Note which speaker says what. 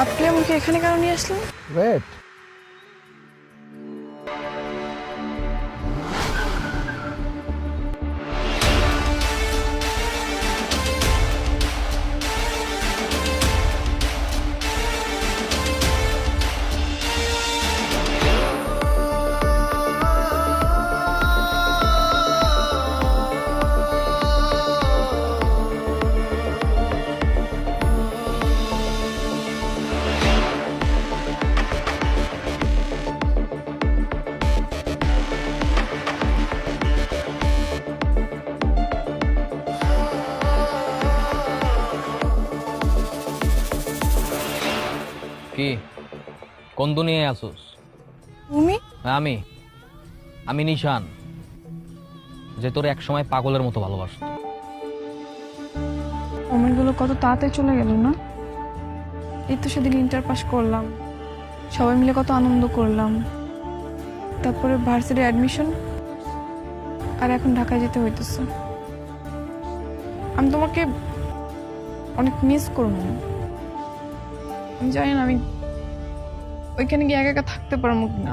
Speaker 1: আপনি আমাকে এখানে কেন নিয়ে আসলেন?
Speaker 2: ওয়েট,
Speaker 3: কি কোন দুনিয়ায় আসোস?
Speaker 1: তুমি?
Speaker 3: আমি আমি নিশান, যে তোর এক সময় পাগলের মতো ভালোবাসত।
Speaker 1: সময়গুলো কত তাড়াতাড়ি চলে গেল না? এই তো সেদিন ইন্টার পাস করলাম, সবাই মিলে কত আনন্দ করলাম, তারপরে ভার্সিটি অ্যাডমিশন, আর এখন ঢাকায় যেতে হইতেছে। আমি তোমাকে অনেক মিস করবো। আমি জানি না আমি ওইখানে গিয়ে একা একা থাকতে পারবো কিনা।